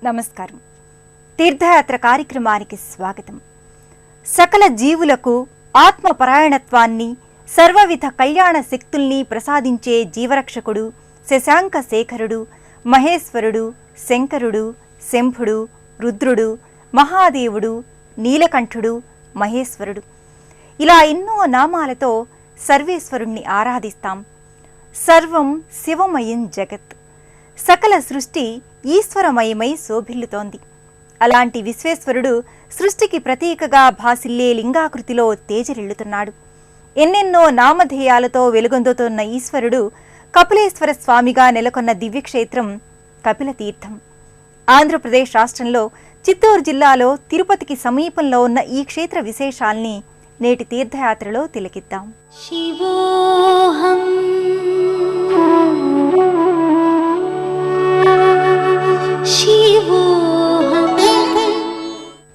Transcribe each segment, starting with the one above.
నమస్కారం. తీర్థయాత్ర కార్యక్రమానికి స్వాగతం. సకల జీవులకు ఆత్మపరాయణత్వాన్ని, సర్వవిధ కళ్యాణ శక్తుల్ని ప్రసాదించే జీవరక్షకుడు, శశాంక శేఖరుడు, మహేశ్వరుడు, శంకరుడు, శంభుడు, రుద్రుడు, మహాదేవుడు, నీలకంఠుడు, మహేశ్వరుడు ఇలా ఎన్నో నామాలతో సర్వేశ్వరుణ్ణి ఆరాధిస్తాం. సర్వం శివమయం జగత్. సకల సృష్టి ఈశ్వరమయమై శోభిల్లుతోంది. అలాంటి విశ్వేశ్వరుడు సృష్టికి ప్రతీకగా భాసిల్లే లింగాకృతిలో తేజరిల్లుతున్నాడు. ఎన్నెన్నో నామధేయాలతో వెలుగొందుతున్న ఈశ్వరుడు కపిలేశ్వర స్వామిగా నెలకొన్న దివ్యక్షేత్రం కపిలతీర్థం. ఆంధ్రప్రదేశ్ రాష్ట్రంలో చిత్తూరు జిల్లాలో తిరుపతికి సమీపంలో ఉన్న ఈ క్షేత్ర విశేషాల్ని నేటి తీర్థయాత్రలో తిలకిద్దాం. శివోహం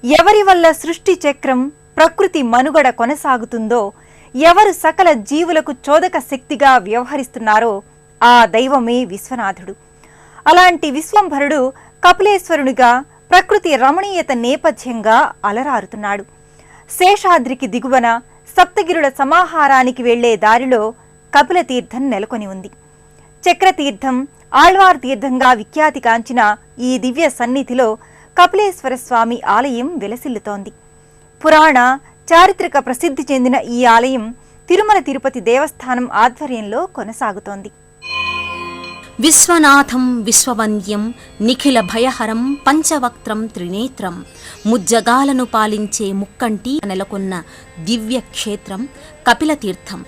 ఎవరి వల్ల సృష్టి చక్రం, ప్రకృతి మనుగడ కొనసాగుతుందో, ఎవరు సకల జీవులకు చోదక శక్తిగా వ్యవహరిస్తున్నారో ఆ దైవమే విశ్వనాథుడు. అలాంటి విశ్వంభరుడు కపిలేశ్వరునిగా ప్రకృతి రమణీయత నేపథ్యంగా అలరారుతున్నాడు. శేషాద్రికి దిగువన సప్తగిరుల సమాహారానికి వెళ్లే దారిలో కపిలతీర్థం నెలకొని ఉంది. చక్రతీర్థం, ఆళ్వార్ తీర్థంగా విఖ్యాతిగాంచిన ఈ దివ్య సన్నిధిలో కపిలేశ్వర స్వామి ఆలయం విలసిల్లుతోంది. పురాణ, చారిత్రక ప్రసిద్ధి చెందిన ఈ ఆలయం తిరుమల తిరుపతి దేవస్థానం ఆధ్వర్యంలో కొనసాగుతోంది. విశ్వనాథం విశ్వవంద్యం నిఖిల భయహరం పంచవక్త్రం త్రినేత్రం ముజ్జగాలను పాలించే ముక్కంటి నెలకొన్న దివ్య క్షేత్రం కపిలతీర్థం.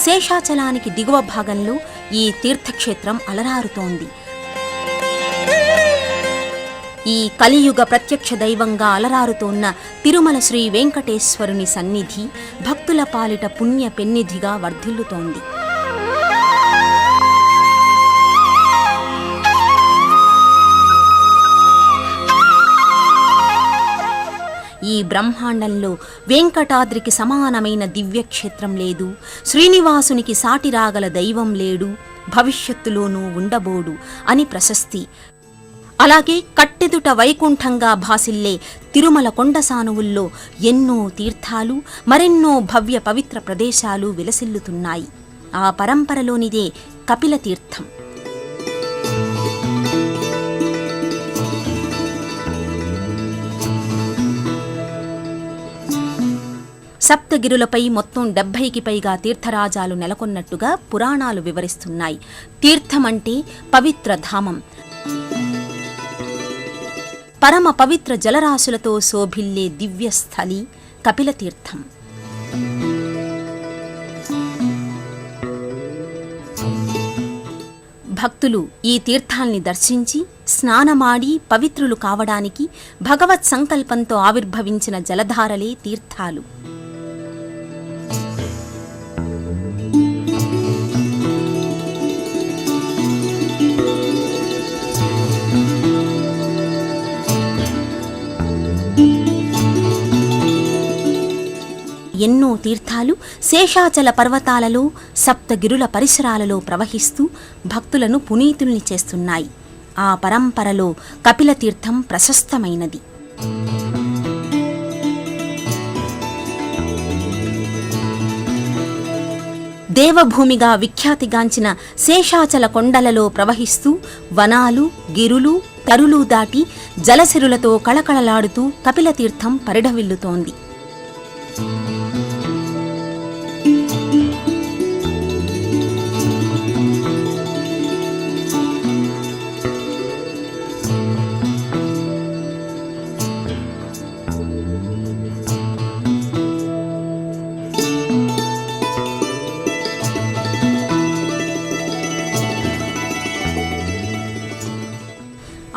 శేషాచలానికి దిగువ భాగంలో ఈ తీర్థక్షేత్రం అలరారుతోంది. ఈ కలియుగ ప్రత్యక్ష దైవంగా అలరారుతోన్న తిరుమల శ్రీ వెంకటేశ్వరుని సన్నిధి భక్తుల పాలిట పుణ్య పెన్నిధిగా వర్ధిల్లుతోంది. ఈ బ్రహ్మాండంలో వెంకటాద్రికి సమానమైన దివ్యక్షేత్రం లేదు, శ్రీనివాసునికి సాటిరాగల దైవం లేడు, భవిష్యత్తులోనూ ఉండబోడు అని ప్రశస్తి. అలాగే కట్టెదుట వైకుంఠంగా భాసిల్లే తిరుమల కొండ సానువుల్లో ఎన్నో తీర్థాలు, మరెన్నో భవ్య పవిత్ర ప్రదేశాలు విలసిల్లుతున్నాయి. ఆ పరంపరలోనిదే కపిలతీర్థం. సప్తగిరులపై మొత్తం 70కి పైగా తీర్థరాజాలు నెలకొన్నట్టుగా పురాణాలు వివరిస్తున్నాయి. తీర్థమంటే పవిత్ర ధామం. పరమ పవిత్ర జలరాశులతో శోభిల్లే దివ్యస్థలి కపిలతీర్థం. భక్తులు ఈ తీర్థాల్ని దర్శించి స్నానమాడి పవిత్రులు కావడానికి భగవత్ సంకల్పంతో ఆవిర్భవించిన జలధారలే తీర్థాలు. ఎన్నో తీర్థాలు శేషాచల పర్వతాలలో, సప్తగిరుల పరిసరాలలో ప్రవహిస్తూ భక్తులను పునీతుల్ని చేస్తున్నాయి. ఆ పరంపరలో కపిలతీర్థం ప్రశస్తమైనది. దేవభూమిగా విఖ్యాతిగాంచిన శేషాచల కొండలలో ప్రవహిస్తూ వనాలు, గిరులు, తరులు దాటి జలసిరులతో కళకళలాడుతూ కపిలతీర్థం పరిఢవిల్లుతోంది.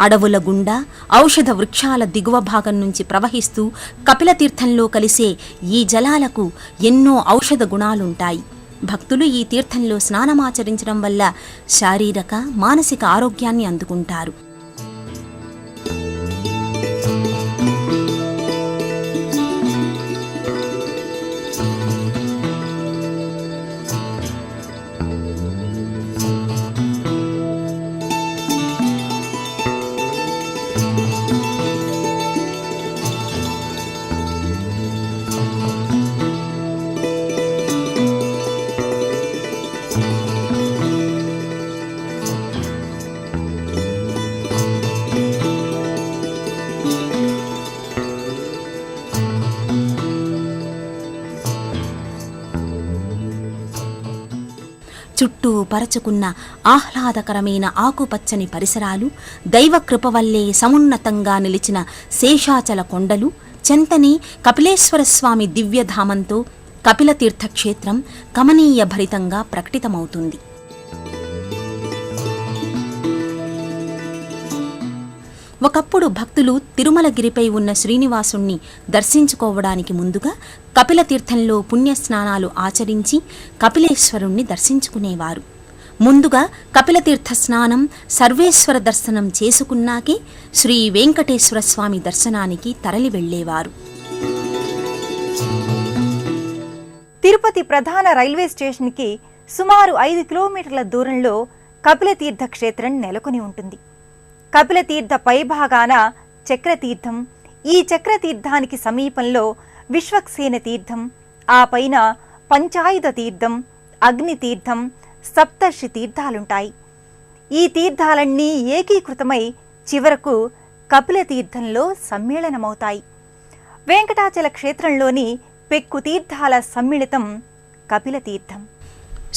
అడవుల గుండా ఔషధ వృక్షాల దిగువ భాగం నుంచి ప్రవహిస్తూ కపిలతీర్థంలో కలిసే ఈ జలాలకు ఎన్నో ఔషధ గుణాలుంటాయి. భక్తులు ఈ తీర్థంలో స్నానమాచరించడం వల్ల శారీరక, మానసిక ఆరోగ్యాన్ని అందుకుంటారు. చుట్టూ పరచుకున్న ఆహ్లాదకరమైన ఆకుపచ్చని పరిసరాలు, దైవకృప వల్లే సమున్నతంగా నిలిచిన శేషాచల కొండలు, చెంతని కపిలేశ్వర స్వామి దివ్యధామంతో కపిలతీర్థ క్షేత్రం కమనీయ భరితంగా ప్రకటితమవుతుంది. ఒకప్పుడు భక్తులు తిరుమలగిరిపై ఉన్న శ్రీనివాసుణ్ణి దర్శించుకోవడానికి ముందుగా కపిలతీర్థంలో పుణ్యస్నానాలు ఆచరించి కపిలేశ్వరుణ్ణి దర్శించుకునేవారు. ముందుగా కపిలతీర్థ స్నానం, సర్వేశ్వర దర్శనం చేసుకున్నాకే శ్రీ వెంకటేశ్వర స్వామి దర్శనానికి తరలి వెళ్లేవారు. తిరుపతి ప్రధాన రైల్వే స్టేషన్కి సుమారు 5 కిలోమీటర్ల దూరంలో కపిలతీర్థ క్షేత్రం నెలకొని ఉంటుంది. కపిలతీర్థ పైభాగాన చక్రతీర్థం, ఈ చక్రతీర్థానికి సమీపంలో విశ్వక్సేన తీర్థం, ఆ పైన పంచాయుధ తీర్థం, అగ్నితీర్థం, సప్తర్షి తీర్థాలుంటాయి. ఈ తీర్థాలన్నీ ఏకీకృతమై చివరకు కపిలతీర్థంలో సమ్మేళనమవుతాయి. వెంకటాచల క్షేత్రంలోని పెక్కు తీర్థాల సమ్మిళితం కపిలతీర్థం.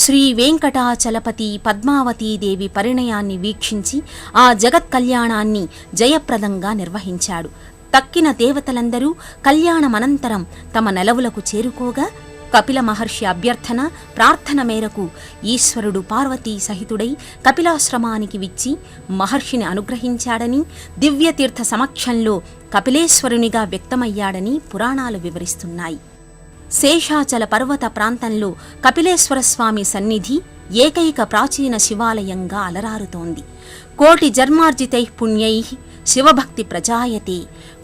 శ్రీ వెంకటాచలపతి పద్మావతీదేవి పరిణయాన్ని వీక్షించి ఆ జగత్ కళ్యాణాన్ని జయప్రదంగా నిర్వహించాడు. తక్కిన దేవతలందరూ కళ్యాణమనంతరం తమ నెలవులకు చేరుకోగా కపిల మహర్షి అభ్యర్థన, ప్రార్థన మేరకు ఈశ్వరుడు పార్వతీ సహితుడై కపిలాశ్రమానికి విచ్చి మహర్షిని అనుగ్రహించాడని, దివ్యతీర్థ సమక్షంలో కపిలేశ్వరునిగా వ్యక్తమయ్యాడని పురాణాలు వివరిస్తున్నాయి. శేషాచల పర్వత ప్రాంతంలో కపిలేశ్వరస్వామి సన్నిధి ఏకైక ప్రాచీన శివాలయంగా అలరారుతోంది. కోటి జన్మార్జితై పుణ్యై శివభక్తి ప్రజాయతే,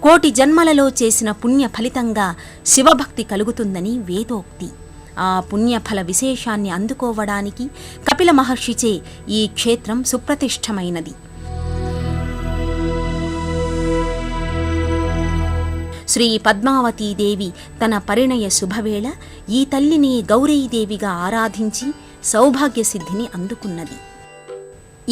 కోటి జన్మలలో చేసిన పుణ్య ఫలితంగా శివభక్తి కలుగుతుందని వేదోక్తి. ఆ పుణ్యఫల విశేషాన్ని అందుకోవడానికి కపిల మహర్షిచే ఈ క్షేత్రం సుప్రతిష్టమైనది. శ్రీ పద్మావతీదేవి తన పరిణయ శుభవేళ ఈ తల్లిని గౌరీదేవిగా ఆరాధించి సౌభాగ్యసిద్ధిని అందుకున్నది.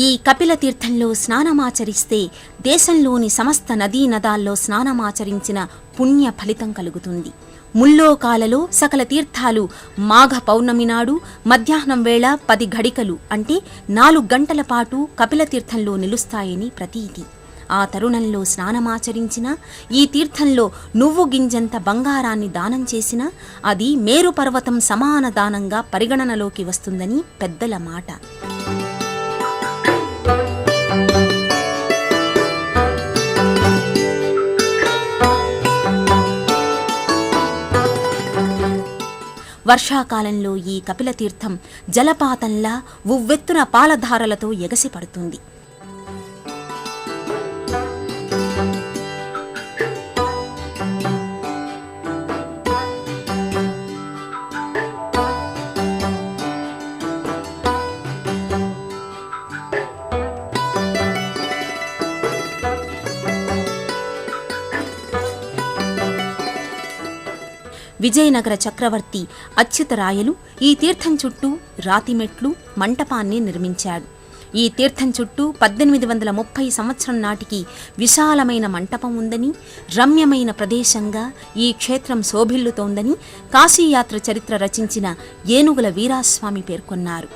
ఈ కపిలతీర్థంలో స్నానమాచరిస్తే దేశంలోని సమస్త నదీనదాల్లో స్నానమాచరించిన పుణ్య ఫలితం కలుగుతుంది. ముల్లోకాలలో సకల తీర్థాలు మాఘ పౌర్ణమి నాడు మధ్యాహ్నం వేళ 10 ఘడికలు అంటే 4 గంటల పాటు కపిలతీర్థంలో నిలుస్తాయని ప్రతీతి. ఆ తరుణంలో స్నానమాచరించిన, ఈ తీర్థంలో నువ్వు గింజంత బంగారాన్ని దానం చేసినా అది మేరు పర్వతం సమాన దానంగా పరిగణనలోకి వస్తుందని పెద్దల మాట. వర్షాకాలంలో ఈ కపిలతీర్థం జలపాతంలా ఉవ్వెత్తున పాలధారలతో ఎగసిపడుతుంది. విజయనగర చక్రవర్తి అచ్యుతరాయలు ఈ తీర్థం చుట్టూ రాతిమెట్లు, మంటపాన్ని నిర్మించాడు. ఈ తీర్థం చుట్టూ 1830 సంవత్సరం నాటికి విశాలమైన మంటపం ఉందని, రమ్యమైన ప్రదేశంగా ఈ క్షేత్రం శోభిల్లుతోందని కాశీయాత్ర చరిత్ర రచించిన ఏనుగుల వీరాస్వామి పేర్కొన్నారు.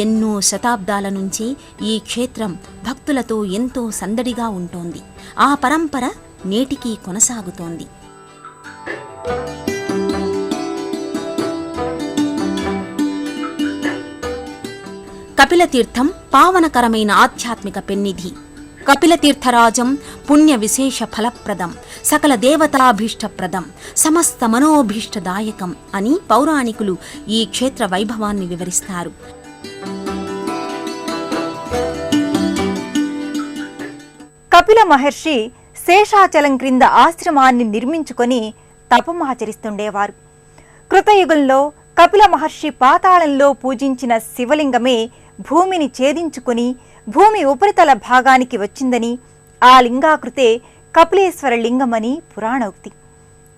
ఎన్నో శతాబ్దాల నుంచి ఈ క్షేత్రం భక్తులతో ఎంతో సందడిగా ఉంటోంది. ఆ పరంపర నేటికీ కొనసాగుతోంది. కపిలతీర్థం పావనకరమైన ఆధ్యాత్మిక పెన్నిధి. కపిలతీర్థరాజం పుణ్య విశేష ఫలప్రదం, సకల దేవతాభీష్టప్రదం, సమస్త మనోభీష్టదాయకం అని పౌరాణికులు ఈ క్షేత్ర వైభవాన్ని వివరిస్తారు. కపిల మహర్షి శేషాచలం క్రింద ఆశ్రమాన్ని నిర్మించుకొని తపమాచరిస్తుండేవారు. కృతయుగంలో కపిల మహర్షి పాతాళంలో పూజించిన శివలింగమే భూమిని ఛేదించుకుని భూమి ఉపరితల భాగానికి వచ్చిందని, ఆ లింగాకృతే కపిలేశ్వర లింగమని పురాణోక్తి.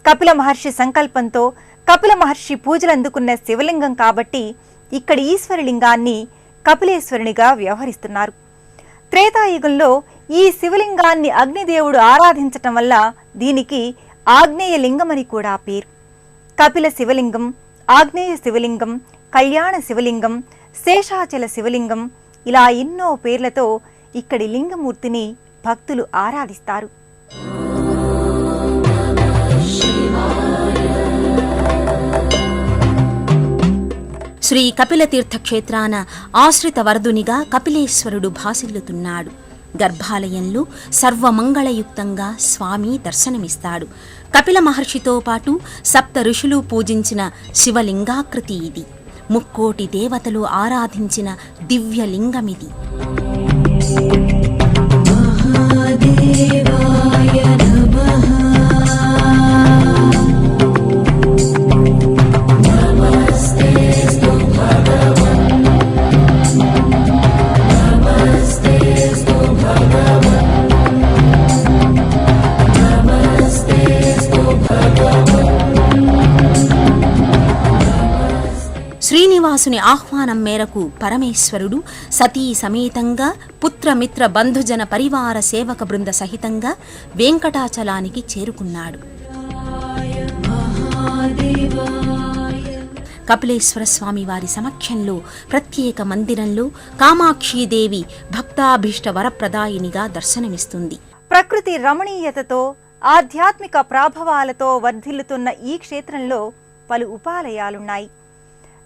కపిల మహర్షి సంకల్పంతో కపిల మహర్షి పూజలందుకున్న శివలింగం కాబట్టి ఇక్కడి ఈశ్వరలింగాన్ని కపిలేశ్వరునిగా వ్యవహరిస్తున్నారు. త్రేతాయుగంలో ఈ శివలింగాన్ని అగ్నిదేవుడు ఆరాధించటం వల్ల దీనికి ఆగ్నేయ లింగమని కూడా పేరు. కపిల శివలింగం, ఆగ్నేయ శివలింగం, కళ్యాణ శివలింగం, శేషాచల శివలింగం ఇలా ఎన్నో పేర్లతో ఇక్కడి లింగమూర్తిని భక్తులు ఆరాధిస్తారు. శ్రీ కపిలతీర్థ క్షేత్రాన ఆశ్రిత వరదునిగా కపిలేశ్వరుడు భాసిల్లుతున్నాడు. గర్భాలయంలో సర్వమంగళయుక్తంగా స్వామి దర్శనమిస్తాడు. కపిల మహర్షితో పాటు సప్త ఋషులు పూజించిన శివలింగాకృతి ఇది. ముక్కోటి దేవతలు ఆరాధించిన దివ్యలింగమిది. శ్రీనివాసుని ఆహ్వానం మేరకు పరమేశ్వరుడు సతీ సమేతంగా పుత్రమిత్ర బంధుజన పరివార సేవక బృంద సహితంగా వెంకటాచలానికి చేరుకున్నాడు. కపిలేశ్వర స్వామి వారి సమక్షంలో ప్రత్యేక మందిరంలో కామాక్షీదేవి భక్తాభీష్ట వరప్రదాయినిగా దర్శనమిస్తుంది. ప్రకృతి రమణీయతతో ఆధ్యాత్మిక ప్రాభవాలతో వర్ధిల్లుతున్న ఈ క్షేత్రంలో పలు ఉపాలయాలున్నాయి.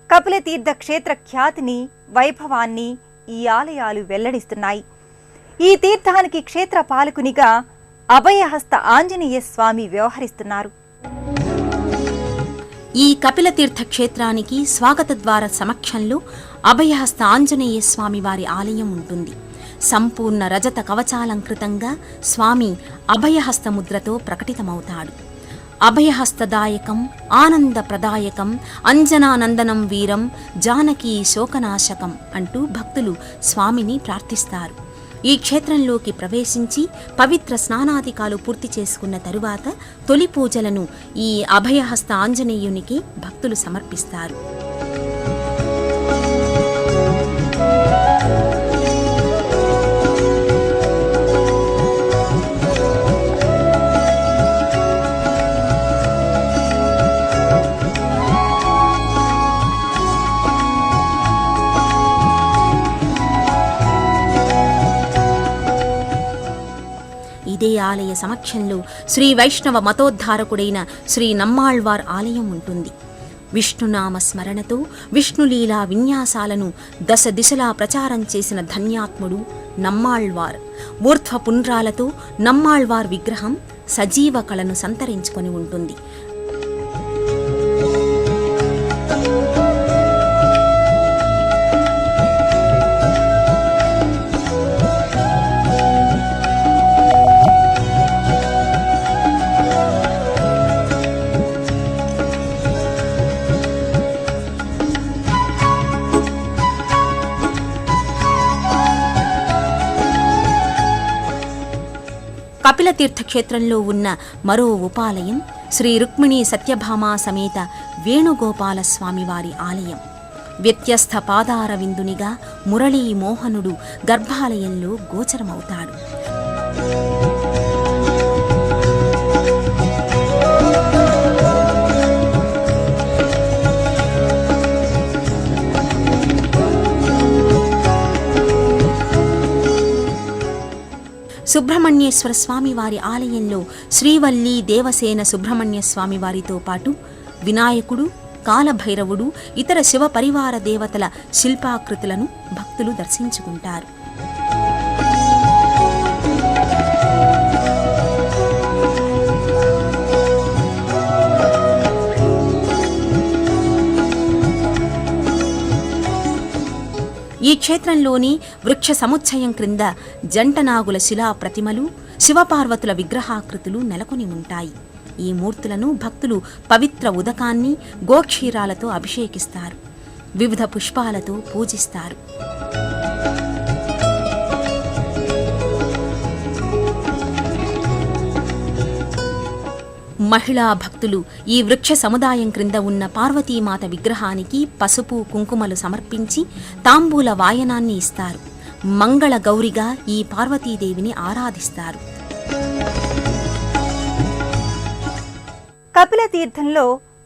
కపిలతీర్థ క్షేత్ర ఖ్యాతిని, వైభవాన్ని ఈ ఆలయాలు వెల్లడిస్తున్నాయి. ఈ తీర్థానికి క్షేత్ర పాలకునిగా అభయహస్త ఆంజనేయ స్వామి వ్యవహరిస్తున్నారు. ఈ కపిలతీర్థ క్షేత్రానికి స్వాగత ద్వార సమక్షంలో అభయహస్త ఆంజనేయ స్వామి వారి ఆలయం ఉంటుంది. సంపూర్ణ రజత కవచాలంకృతంగా స్వామి అభయహస్త ముద్రతో ప్రకటితమవుతాడు. అభయహస్తదాయకం ఆనందప్రదాయకం అంజనానందనం వీరం జానకీ శోకనాశకం అంటూ భక్తులు స్వామిని ప్రార్థిస్తారు. ఈ క్షేత్రంలోకి ప్రవేశించి పవిత్ర స్నానాధికాలు పూర్తి చేసుకున్న తరువాత తొలి పూజలను ఈ అభయహస్త ఆంజనేయునికి భక్తులు సమర్పిస్తారు. ఇదే ఆలయ సమక్షంలో శ్రీ వైష్ణవ మతోద్ధారకుడైన శ్రీ నమ్మాళ్వార్ ఆలయం ఉంటుంది. విష్ణునామ స్మరణతో విష్ణులీలా విన్యాసాలను దశ దిశలా ప్రచారం చేసిన ధన్యాత్ముడు నమ్మాళ్వార్. ఊర్ధ్వ పుండ్రాలతో నమ్మాళ్వార్ విగ్రహం సజీవ కళను సంతరించుకొని ఉంటుంది. కపిలతీర్థ క్షేత్రంలో ఉన్న మరో ఉపాలయం శ్రీ రుక్మిణీ సత్యభామా సమేత వేణుగోపాల స్వామివారి ఆలయం. వ్యత్యస్థ పాదార విందునిగా మురళీ మోహనుడు గర్భాలయంలో గోచరమవుతాడు. సుబ్రహ్మణ్యేశ్వర స్వామివారి ఆలయంలో శ్రీవల్లి దేవసేన సుబ్రహ్మణ్య స్వామివారితో పాటు వినాయకుడు, కాలభైరవుడు, ఇతర శివ పరివార దేవతల శిల్పాకృతులను భక్తులు దర్శించుకుంటారు. ఈ క్షేత్రంలోని వృక్ష సముచ్చయం క్రింద జంటనాగుల శిలా ప్రతిమలు, శివపార్వతుల విగ్రహాకృతులు నెలకొని ఉంటాయి. ఈ మూర్తులను భక్తులు పవిత్ర ఉదకాన్ని గోక్షీరాలతో అభిషేకిస్తారు. వివిధ పుష్పాలతో పూజిస్తారు. మహిళా భక్తులు ఈ వృక్ష సముదాయం క్రింద ఉన్న పార్వతీమాత విగ్రహానికి పసుపు కుంకుమలు సమర్పించి తాంబూల వాయనాన్ని ఇస్తారు. మంగళ గౌరిగా ఈ పార్వతీదేవిని ఆరాధిస్తారు. కపిల తీర్థంలో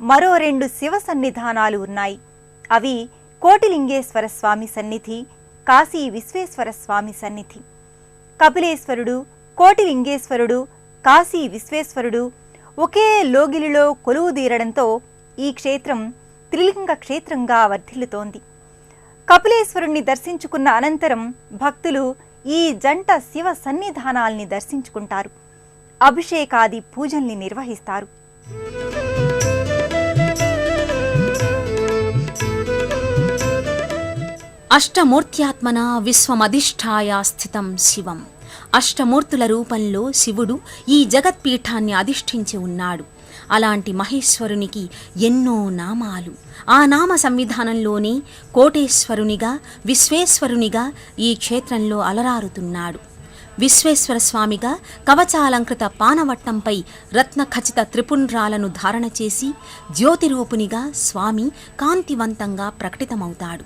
మరో 2 శివ సన్నిధానాలు ఉన్నాయి. అవి కోటిలింగేశ్వర స్వామి సన్నిధి, కాశీ విశ్వేశ్వర స్వామి సన్నిధి. కపిలేశ్వరుడు, కోటిలింగేశ్వరుడు, కాశీ విశ్వేశ్వరుడు ఒకే లోగిలిలో కొలువుదీరడంతో ఈ క్షేత్రం త్రిలింగ క్షేత్రంగా వర్ధిల్లుతోంది. కపిలేశ్వరుణ్ణి దర్శించుకున్న అనంతరం భక్తులు ఈ జంట శివ సన్నిధానాల్ని దర్శించుకుంటారు. అభిషేకాది పూజల్ని నిర్వహిస్తారు. అష్టమూర్త్యాత్మన విశ్వమధిష్ఠాయ స్థితం శివం. అష్టమూర్తుల రూపంలో శివుడు ఈ జగత్పీఠాన్ని అధిష్ఠించి ఉన్నాడు. అలాంటి మహేశ్వరునికి ఎన్నో నామాలు. ఆ నామ సంవిధానంలోనే కోటేశ్వరునిగా, విశ్వేశ్వరునిగా ఈ క్షేత్రంలో అలరారుతున్నాడు. విశ్వేశ్వర స్వామిగా కవచాలంకృత పానవట్టంపై రత్నఖచిత త్రిపుండ్రాలను ధారణ చేసి జ్యోతిరూపునిగా స్వామి కాంతివంతంగా ప్రకటితమవుతాడు.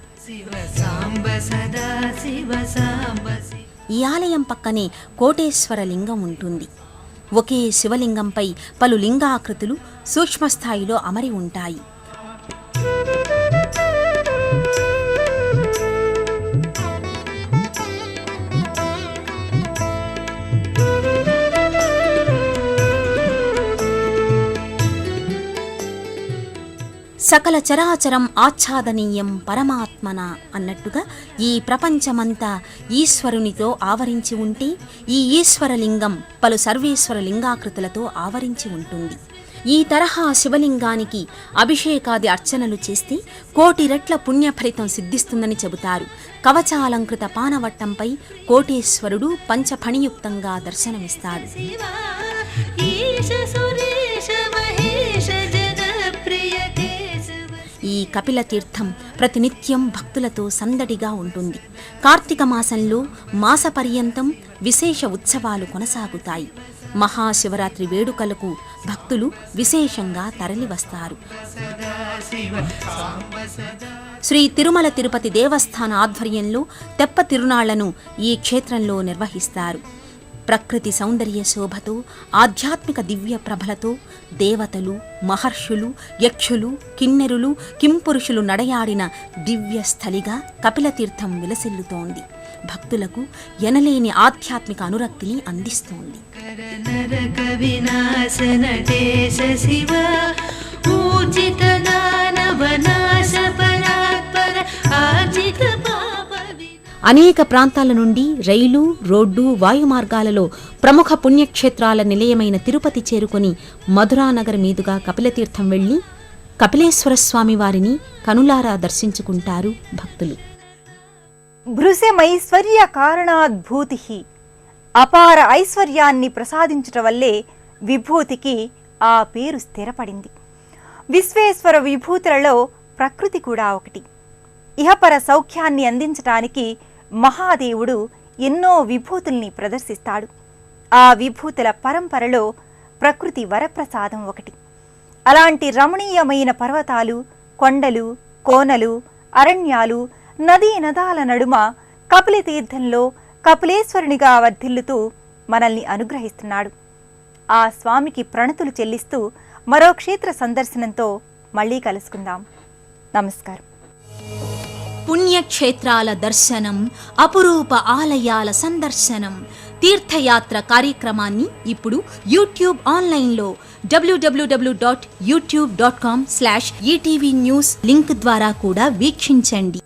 ఈ ఆలయం పక్కనే కోటేశ్వర లింగం ఉంటుంది. ఒకే శివలింగంపై పలు లింగాకృతులు సూక్ష్మస్థాయిలో అమరి ఉంటాయి. సకల చరాచరం ఆచ్ఛాదనీయం పరమాత్మన అన్నట్టుగా ఈ ప్రపంచమంతా ఈశ్వరునితో ఆవరించి ఉంటే ఈ ఈశ్వరలింగం పలు సర్వేశ్వర లింగాకృతులతో ఆవరించి ఉంటుంది. ఈ తరహా శివలింగానికి అభిషేకాది అర్చనలు చేస్తే 1,000,000 రెట్ల పుణ్యఫలితం సిద్ధిస్తుందని చెబుతారు. కవచాలంకృత పానవట్టంపై కోటేశ్వరుడు పంచఫణియుక్తంగా దర్శనమిస్తాడు. ఈ కపిల తీర్థం ప్రతినిత్యం భక్తులతో సందడిగా ఉంటుంది. కార్తీక మాసంలో మాసపర్యంతం విశేష ఉత్సవాలు కొనసాగుతాయి. మహాశివరాత్రి వేడుకలకు భక్తులు విశేషంగా తరలివస్తారు. శ్రీ తిరుమల తిరుపతి దేవస్థాన ఆధ్వర్యంలో తెప్ప తిరునాళ్లను ఈ క్షేత్రంలో నిర్వహిస్తారు. ప్రకృతి సౌందర్య శోభతో, ఆధ్యాత్మిక దివ్య ప్రభలతో దేవతలు, మహర్షులు, యక్షులు, కిన్నెరులు, కింపురుషులు నడయాడిన దివ్య స్థలిగా కపిలతీర్థం విలసిల్లుతోంది. భక్తులకు ఎనలేని ఆధ్యాత్మిక అనురక్తిని అందిస్తోంది. అనేక ప్రాంతాల నుండి రైలు, రోడ్డు, వాయుమార్గాలలో ప్రముఖ పుణ్యక్షేత్రాల నిలయమైన తిరుపతి చేరుకొని మధురానగర్ మీదుగా కపిలతీర్థం వెళ్లి కపిలేశ్వర స్వామి వారిని కనులారా దర్శించుకుంటారు భక్తులు. భృశమైశ్వర్య కారణాద్భూతి, అపార ఐశ్వర్యాన్ని ప్రసాదించటం వల్లే విభూతికి ఆ పేరు స్థిరపడింది. విశ్వేశ్వర విభూతులలో ప్రకృతి కూడా ఒకటి. ఇహపర సౌఖ్యాన్ని అందించటానికి మహాదేవుడు ఎన్నో విభూతుల్ని ప్రదర్శిస్తాడు. ఆ విభూతుల పరంపరలో ప్రకృతి వరప్రసాదం ఒకటి. అలాంటి రమణీయమైన పర్వతాలు, కొండలు, కోనలు, అరణ్యాలు, నదీ నదాల నడుమ కపిలతీర్థంలో కపిలేశ్వరునిగా వర్ధిల్లుతూ మనల్ని అనుగ్రహిస్తున్నాడు. ఆ స్వామికి ప్రణతులు చెల్లిస్తూ మరో క్షేత్ర సందర్శనంతో మళ్ళీ కలుసుకుందాం. నమస్కారం. పుణ్యక్షేత్రాల దర్శనం, అపురూప ఆలయాల సందర్శనం, తీర్థయాత్ర కార్యక్రమాన్ని ఇప్పుడు యూట్యూబ్ ఆన్లైన్లో www.youtube.com/ETV News లింక్ ద్వారా కూడా వీక్షించండి.